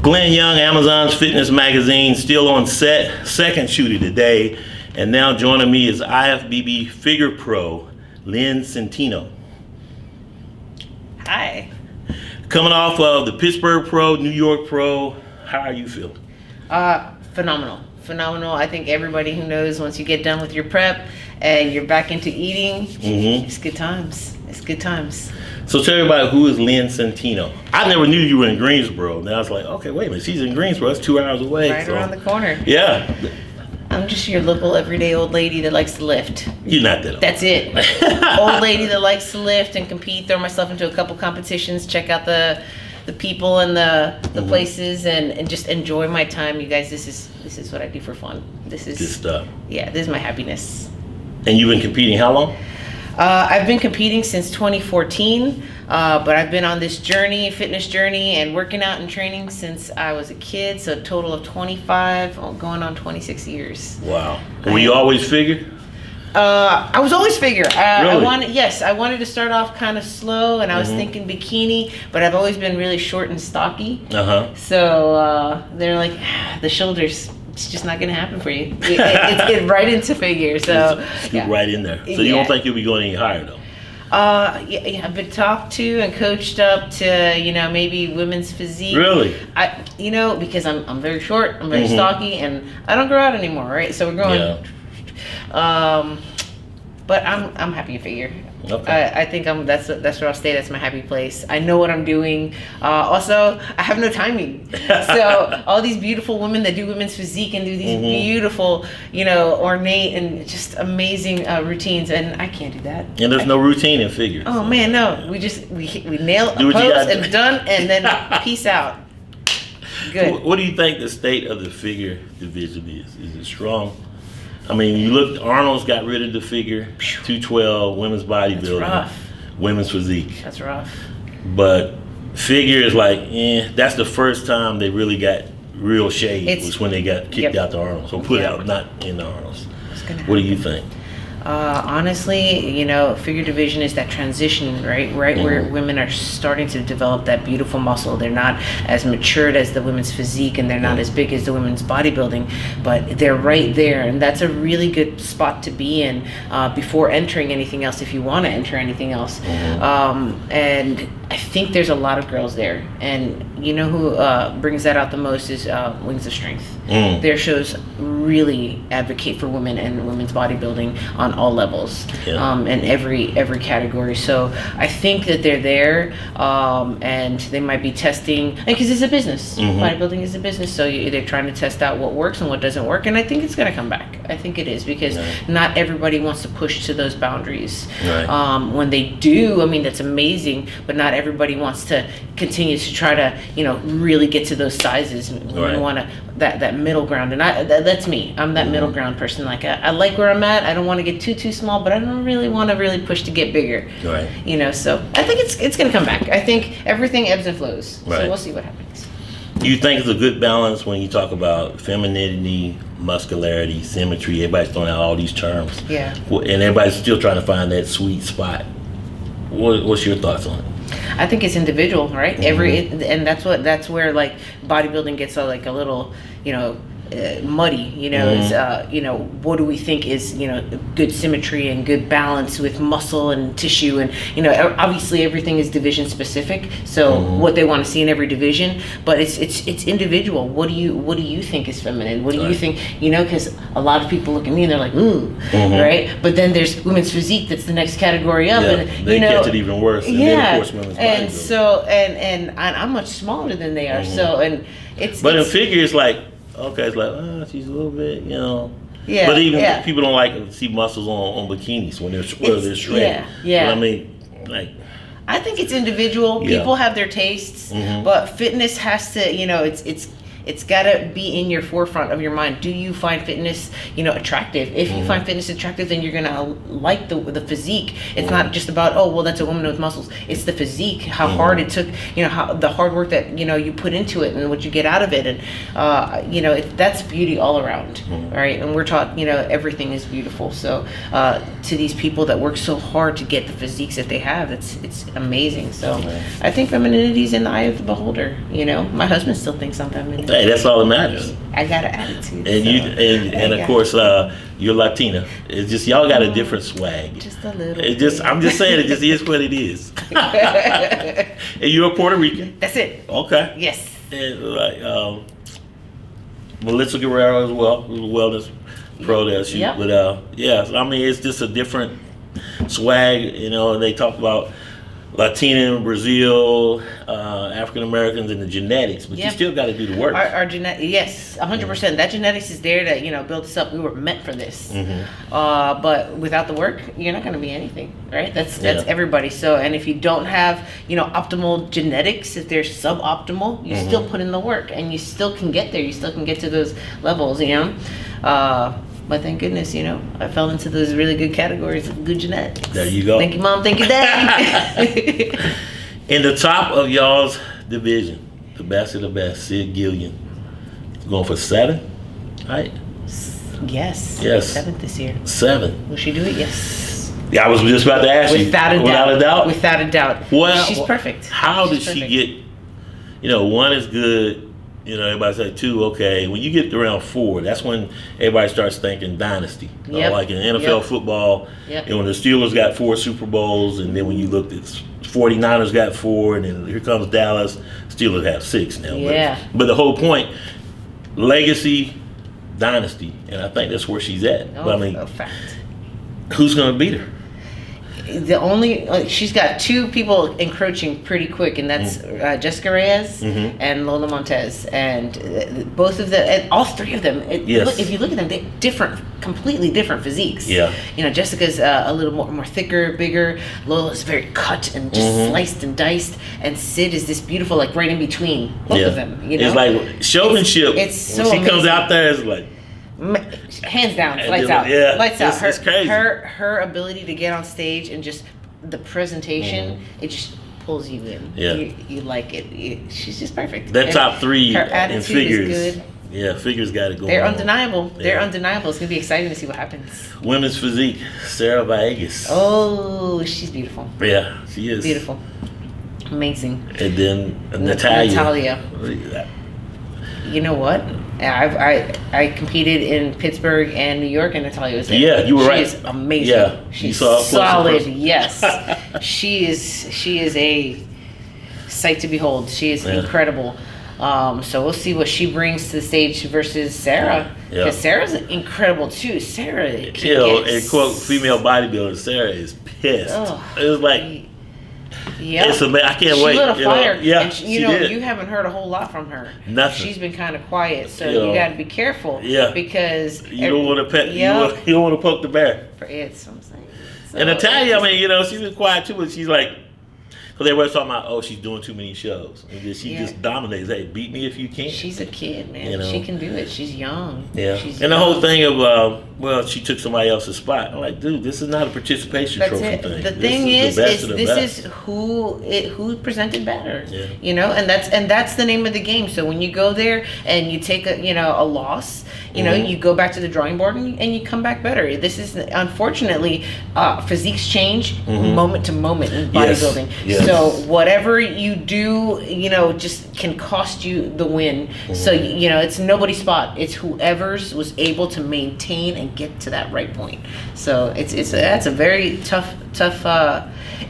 Glenn Young, Amazon's fitness magazine, still on set, second shooter today. And now joining me is IFBB figure pro, Lynn Centino. Hi. Coming off of the Pittsburgh Pro, New York Pro, how are you feeling? Phenomenal. I think everybody who knows once you get done with your prep and you're back into eating, it's good times. So tell everybody, who is Lynn Centino? I never knew you were in Greensboro. Now it's like, okay, wait a minute, she's in Greensboro. That's 2 hours away. Right around the corner. Yeah. I'm just your local everyday old lady that likes to lift. You're not that old. That's it. Old lady that likes to lift and compete, throw myself into a couple competitions, check out the people and the places and just enjoy my time. You guys, this is what I do for fun. This is good stuff. Yeah, this is my happiness. And you've been competing how long? I've been competing since 2014, but I've been on this fitness journey and working out and training since I was a kid, so a total of 25, going on 26 years. Wow. Were you always figure? I was always figure. Really? I wanted to start off kind of slow, and I was thinking bikini, but I've always been really short and stocky. So they're like, the shoulders, it's just not gonna happen for you. It's get right into figure. So yeah. Right in there. So you don't think you'll be going any higher though? Yeah, I've been talked to and coached up to, maybe women's physique. Really? Because I'm very short, I'm very stocky, and I don't grow out anymore, right? So we're going. Yeah. But I'm happy to figure. Okay. I think that's where I'll stay. That's my happy place. I know what I'm doing. Also, I have no timing. So all these beautiful women that do women's physique and do these beautiful, ornate and just amazing routines, and I can't do that. And there's no routine in figure. Oh man, no. We nail a pose and done, and then peace out. Good. What do you think the state of the figure division is? Is it strong? I mean, you look, Arnold's got rid of the figure, 212, women's bodybuilding, rough. Women's physique. That's rough. But figure is like, that's the first time they really got real shade, was when they got kicked out to Arnold. So put out, not in the Arnold's. What do you think? Honestly, figure division is that transition, right where women are starting to develop that beautiful muscle. They're not as matured as the women's physique, and they're not as big as the women's bodybuilding, but they're right there, and that's a really good spot to be in before entering anything else, if you want to enter anything else. And I think there's a lot of girls there, and who brings that out the most is Wings of Strength. Their shows really advocate for women and women's bodybuilding on all levels, and every category. So I think that they're there, and they might be testing, because it's a business. Bodybuilding is a business, so they're trying to test out what works and what doesn't work, and I think it's going to come back. I think it is, because not everybody wants to push to those boundaries. When they do, that's amazing, but not everybody wants to continue to try to really get to those sizes. We want to that middle ground, and that's me. I'm that middle ground person. Like I like where I'm at. I don't want to get too small, but I don't really want to really push to get bigger. So I think it's going to come back. I think everything ebbs and flows. So we'll see what happens. You think it's a good balance when you talk about femininity, muscularity, symmetry? Everybody's throwing out all these terms. Yeah. And everybody's still trying to find that sweet spot. What's your thoughts on it? I think it's individual, right? And that's where like bodybuilding gets a little, muddy. What do we think is good symmetry and good balance with muscle and tissue, and obviously everything is division specific. So what they want to see in every division, but it's individual. What do you think is feminine? What do you think? Because a lot of people look at me and they're like, ooh, right? But then there's women's physique. That's the next category up, and they catch it even worse. And then, of course, women's and so and I'm much smaller than they are. So and but in figure, it's like. Okay, it's like, she's a little bit, Yeah. But even people don't like to see muscles on bikinis when they're shredded. But I think it's individual. People have their tastes, but fitness has to, It's got to be in your forefront of your mind. Do you find fitness, attractive? If you find fitness attractive, then you're going to like the physique. It's not just about, oh, well, that's a woman with muscles. It's the physique, how hard it took, how the hard work that, you put into it and what you get out of it. And, that's beauty all around, right? And we're taught, everything is beautiful. So to these people that work so hard to get the physiques that they have, it's amazing. So I think femininity is in the eye of the beholder. My husband still thinks I'm feminine. Hey, that's all that matters. I got an attitude. And of course, you're Latina. It's just y'all got a different swag. Just a little. I'm just saying, it just is what it is. And you're a Puerto Rican. That's it. Okay. Yes. And Melissa Guerrero as well, who's a wellness pro there. Yep. But it's just a different swag. And they talk about Latina, Brazil, African Americans, and the genetics, but you still got to do the work. Our yes, 100%. That genetics is there to build us up. We were meant for this, but without the work, you're not going to be anything, right? That's everybody. So, and if you don't have optimal genetics, if they're suboptimal, you still put in the work, and you still can get there. You still can get to those levels, But thank goodness, I fell into those really good categories of good genetics. There you go. Thank you, Mom. Thank you, Dad. In the top of y'all's division, the best of the best, Sid Gillian, going for 7, right? Yes. 7th this year. 7. Will she do it? Yes. Yeah, I was just about to ask you. Without a doubt. Without a doubt. Well, she's perfect. How did she get? 1 is good. Everybody say 2, okay. When you get to around 4, that's when everybody starts thinking dynasty. Like in NFL football, and when the Steelers got 4 Super Bowls, and then when you looked at 49ers got 4, and then here comes Dallas, Steelers have 6 now. Yeah. But the whole point, legacy, dynasty, and I think that's where she's at. A fact. Who's going to beat her? The only she's got 2 people encroaching pretty quick, and that's Jessica Reyes and Lola Montez, and both of them, and all 3 of them. If you look at them, they're completely different physiques. Yeah. Jessica's a little more thicker, bigger. Lola's very cut and just sliced and diced, and Sid is this beautiful, like right in between both of them. It's like showmanship. It's so when she amazing. comes out there, it's like. Hands down, lights out. Yeah, lights out. It's crazy. Her ability to get on stage and just the presentation, it just pulls you in. Yeah, you like it. She's just perfect. That top 3 her attitude in figures is good. Yeah, figures got to go. They're on. undeniable. Yeah. They're undeniable. It's gonna be exciting to see what happens. Women's physique, Sarah Villegas. Oh, she's beautiful. Yeah, she is beautiful, amazing. And then Natalia. You know what? I competed in Pittsburgh and New York, and Natalia was there. Yeah, you were right. She is amazing. Yeah, she's solid. Yes, she is a sight to behold. She is incredible. So we'll see what she brings to the stage versus Sarah. Because Sarah's incredible too. Sarah, and quote female bodybuilder, Sarah is pissed. It was like. Yeah, I can't wait. She lit a fire. And she did. You haven't heard a whole lot from her. Nothing. She's been kind of quiet, so you got to be careful. Yeah, because you don't want to you don't want to poke the bear. It's what I'm saying. So, and Natalia, she's been quiet too, but she's like. Because everybody's talking about, she's doing too many shows. And she just dominates. Hey, beat me if you can. She's a kid, man. She can do it. She's young. Yeah. The whole thing of, she took somebody else's spot. I'm like, dude, this is not a participation trophy thing. The thing is who presented better. Yeah. And that's the name of the game. So when you go there and you take a loss, you go back to the drawing board and you come back better. This is, unfortunately, physiques change moment to moment in bodybuilding. Yes. So whatever you do, just can cost you the win. So, it's nobody's spot. It's whoever's was able to maintain and get to that right point. So that's a very tough,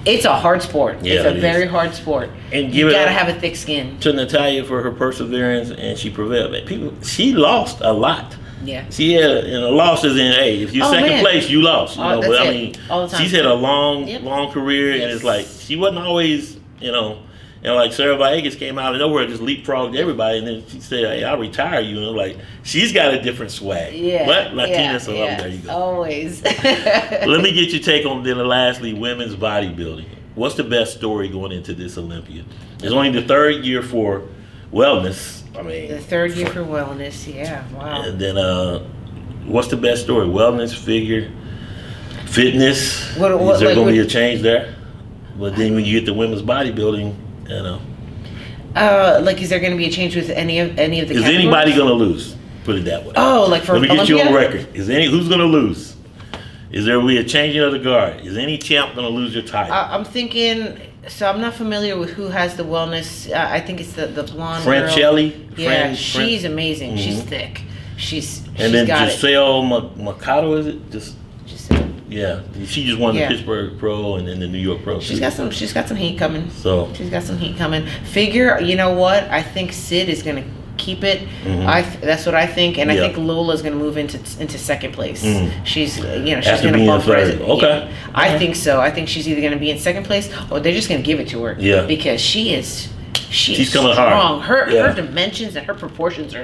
it's a hard sport. Yeah, it's a very hard sport. And you gotta have a thick skin. To Natalia for her perseverance, and she prevailed. She lost a lot. Yeah. She had losses in if you're second place, you lost. All the time. She's had a long career, and it's like she wasn't always, and like Sarah Villegas came out of nowhere, just leapfrogged everybody, and then she said, "Hey, I'll retire you." And I'm like, she's got a different swag. Yeah. But Latina, so there you go. Always. Let me get your take on then. Lastly, women's bodybuilding. What's the best story going into this Olympia? It's only the 3rd year for wellness. I mean, the third year for wellness. Yeah, wow. And then, what's the best story? Wellness, figure, fitness. Is there going to be a change there? But then when you get to women's bodybuilding, like, is there going to be a change with any of the? Is categories? anybody going to lose? Put it that way. Oh, like for Let me get Olympia? you on record. Who's going to lose? Is there will be a changing of the guard? Is any champ going to lose your title? I'm thinking. So I'm not familiar with who has the wellness. I think it's the blonde Franchelli. girl. Yeah, she's amazing. Mm-hmm. She's thick. She's then got Giselle Mercado, is it? Giselle. Yeah, she just won the Yeah. Pittsburgh Pro and then the New York Pro. She's got some heat coming. So she's got some heat coming. Figure, you know what? I think Sid is gonna keep it. Mm-hmm. That's what I think, and I think Lola's gonna move into second place. Mm-hmm. She's she's After gonna bump third. Okay. Yeah, I think so. I think she's either gonna be in second place or they're just gonna give it to her. Yeah. Because she's coming strong. hard. Her dimensions and her proportions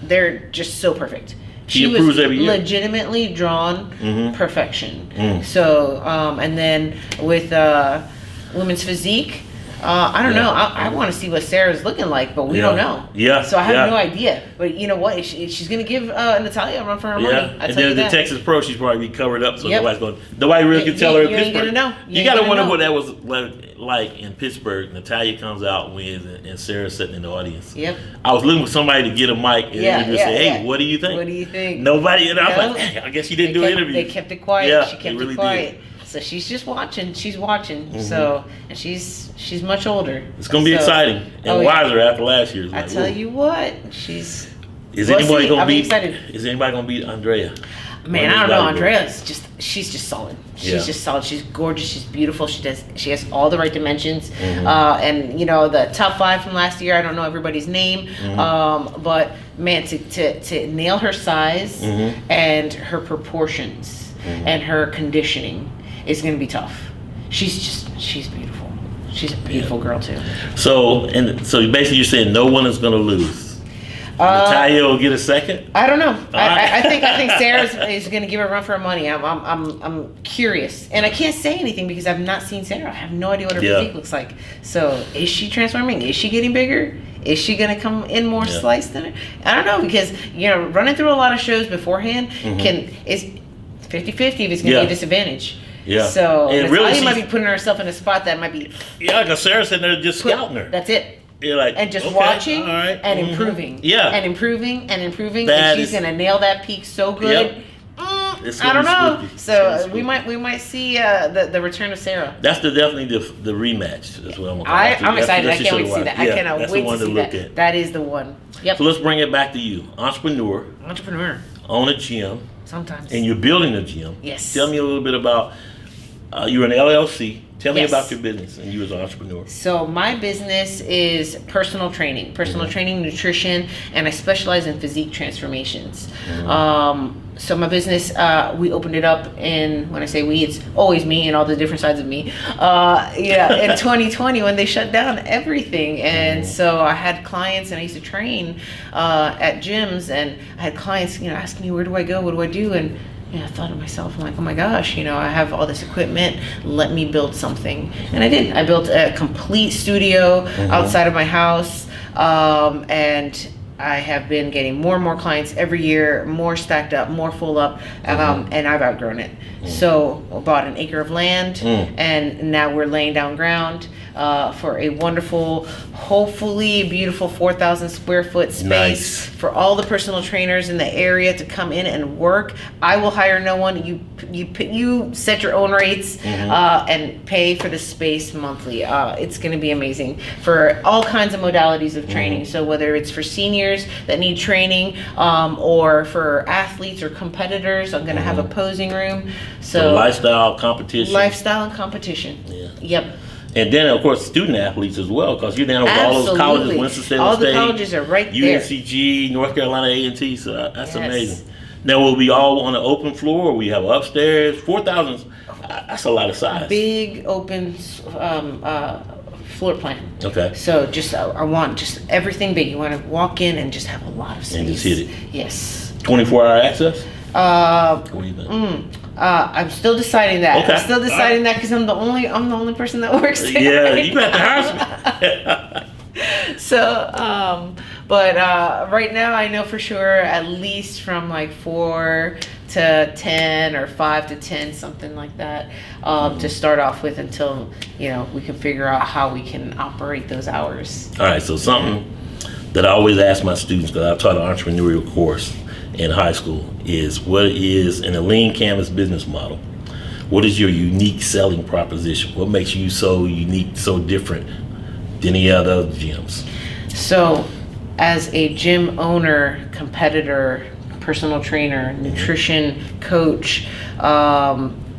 they're just so perfect. She improves was every year. Legitimately drawn perfection. Mm. So, and then with women's physique, I don't know. I want to see what Sarah's looking like, but we don't know. Yeah. So I have no idea. But you know what? She's going to give Natalia a run for her money. And then the Texas Pro, she's probably be covered up, so nobody really can tell her in you Pittsburgh. Ain't gonna know. You got to wonder what that was like in Pittsburgh. Natalia comes out, wins, and Sarah's sitting in the audience. Yep. I was looking for somebody to get a mic and just say, "Hey, what do you think?" What do you think? Nobody. And I was like, "Dang, I guess she didn't do an interview." They kept it quiet. Yeah, she kept really it quiet. did. So she's just watching. She's watching. So, and she's much older. It's gonna be exciting and wiser after last year's. I tell you what, Is anybody gonna beat? Excited. Is anybody gonna beat Andrea? Man, I don't know. Andrea's she's just solid. She's just solid. She's gorgeous. She's beautiful. She has all the right dimensions. And the top 5 from last year. I don't know everybody's name. But man, to nail her size and her proportions and her conditioning is going to be tough. She's beautiful. She's a beautiful girl too. So basically you're saying no one is going to lose. Natalia will get a second. I don't know. I think Sarah is going to give her a run for her money. I'm curious, and I can't say anything because I've not seen Sarah. I have no idea what her physique looks like. So is she transforming? Is she getting bigger? Is she going to come in more sliced than her? I don't know because running through a lot of shows beforehand is 50-50 if it's going to be a disadvantage. Yeah. So and Natalia might be putting herself in a spot that might be. Yeah, because Sarah's sitting there just scouting her. That's it. You're like, and just watching and improving. Yeah. And improving. And she's going to nail that peak so good. Yep. I don't know. So we might see the return of Sarah. That's definitely the rematch. That's what I'm I'm excited. I can't wait to see that. I cannot wait to see that. At. That is the one. Yep. So let's bring it back to you. Entrepreneur. Own a gym. Sometimes. And you're building a gym. Yes. Tell me a little bit about, you're an LLC. Tell me about your business and you as an entrepreneur. So my business is personal training, nutrition, and I specialize in physique transformations. So my business, we opened it up when I say we, it's always me and all the different sides of me. In 2020 when they shut down everything. And so I had clients and I used to train at gyms and I had clients, asking me, where do I go? What do I do? And I thought to myself, I'm like, oh my gosh, I have all this equipment. Let me build something. And I did. I built a complete studio outside of my house. And I have been getting more and more clients every year, more stacked up, more full up, and I've outgrown it. So I bought an acre of land, and now we're laying down ground for a wonderful, hopefully beautiful 4,000 square foot space for all the personal trainers in the area to come in and work. I will hire no one. You set your own rates and pay for the space monthly. It's going to be amazing for all kinds of modalities of training. So whether it's for seniors that need training or for athletes or competitors, I'm going to have a posing room. So lifestyle competition. Yeah. Yep. And then, of course, student athletes as well, because you're down with all those colleges, Winston-Salem State. All the colleges are right there. UNCG, North Carolina A&T, so that's amazing. Now, will we all on an open floor, or we have upstairs? 4,000, that's a lot of size. Big open floor plan. Okay. So I want just everything big. You want to walk in and just have a lot of space. And just hit it. Yes. 24-hour access? What do you think? I'm still deciding that. Okay. I'm still deciding that because I'm the only person that works there. Yeah, you got to hire some. So, but right now I know for sure at least from like 4 to 10 or 5 to 10, something like that, to start off with until, we can figure out how we can operate those hours. All right, so something that I always ask my students, because I've taught an entrepreneurial course in high school, is what is, in a lean canvas business model, what is your unique selling proposition? What makes you so unique, so different than any other gyms? So, as a gym owner, competitor, personal trainer, nutrition coach,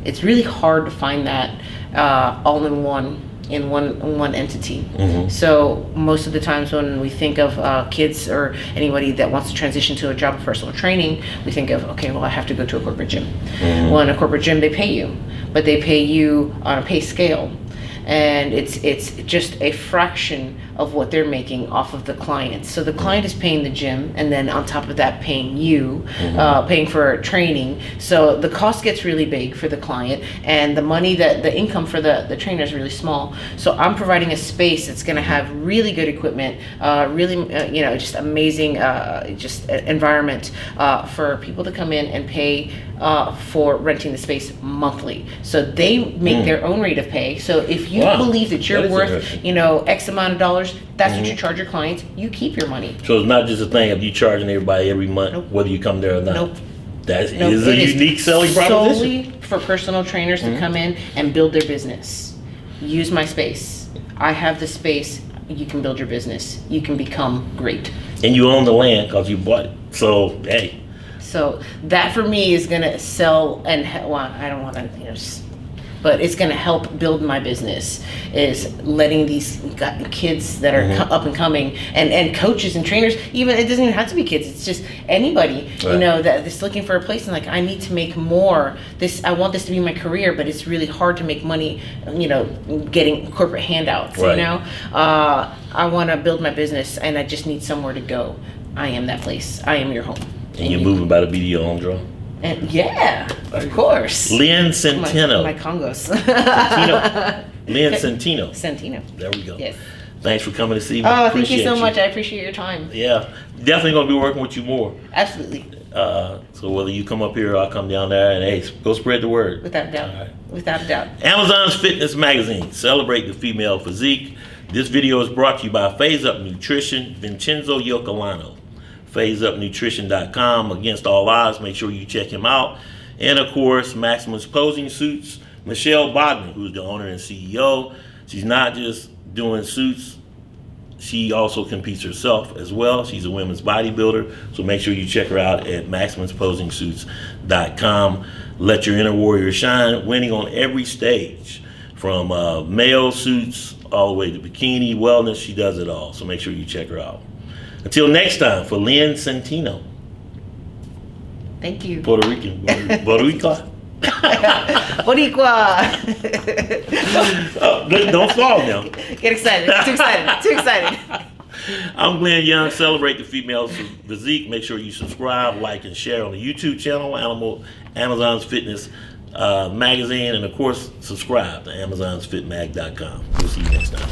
it's really hard to find that all in one entity. So most of the times when we think of kids or anybody that wants to transition to a job of personal training, we think of, okay, well, I have to go to a corporate gym. Well, in a corporate gym, they pay you, but they pay you on a pay scale. And it's just a fraction of what they're making off of the client. So the client is paying the gym, and then on top of that, paying you, paying for training. So the cost gets really big for the client, and the money the income for the trainer is really small. So I'm providing a space that's going to have really good equipment, really, just amazing, just environment for people to come in and pay for renting the space monthly. So they make their own rate of pay. So if you believe that you're worth, X amount of dollars, that's what you charge your clients. You keep your money. So it's not just a thing of you charging everybody every month, whether you come there or not. Nope. That is a unique selling proposition. Solely for personal trainers to come in and build their business. Use my space. I have the space. You can build your business. You can become great. And you own the land because you bought it. So, hey. So that for me is going to sell and, I don't want to, but it's going to help build my business, is letting these kids that are up and coming and coaches and trainers, even, it doesn't even have to be kids, it's just anybody, that's looking for a place and like, I need to make more. I want this to be my career, but it's really hard to make money, getting corporate handouts, I want to build my business and I just need somewhere to go. I am that place. I am your home. And you're moving by the BDO home draw? And of course. Lynn Centino. My Congos. Lynn Centino. Centino. There we go. Yes. Thanks for coming to see me. Oh, thank you so much. I appreciate your time. Yeah. Definitely going to be working with you more. Absolutely. So whether you come up here or I'll come down there, and hey, go spread the word. Without a doubt. All right. Without a doubt. Amazon's Fitness Magazine. Celebrate the female physique. This video is brought to you by Phase Up Nutrition, Vincenzo Yoccolano. PhaseUpNutrition.com. Against all odds, make sure you check him out. And of course, Maximus Posing Suits, Michelle Bodman, who's the owner and CEO. She's not just doing suits, she also competes herself as well. She's a women's bodybuilder, so make sure you check her out at MaximusPosingSuits.com. Let your inner warrior shine, winning on every stage, from male suits all the way to bikini, wellness. She does it all, so make sure you check her out. Until next time, for Lynn Centino. Thank you. Puerto Rican. Boricua. Boricua. Don't fall now. Get excited. Too excited. Too excited. I'm Glenn Young. Celebrate the female physique. Make sure you subscribe, like, and share on the YouTube channel, Amazon's Fitness Magazine, and of course, subscribe to AmazonsFitMag.com. We'll see you next time.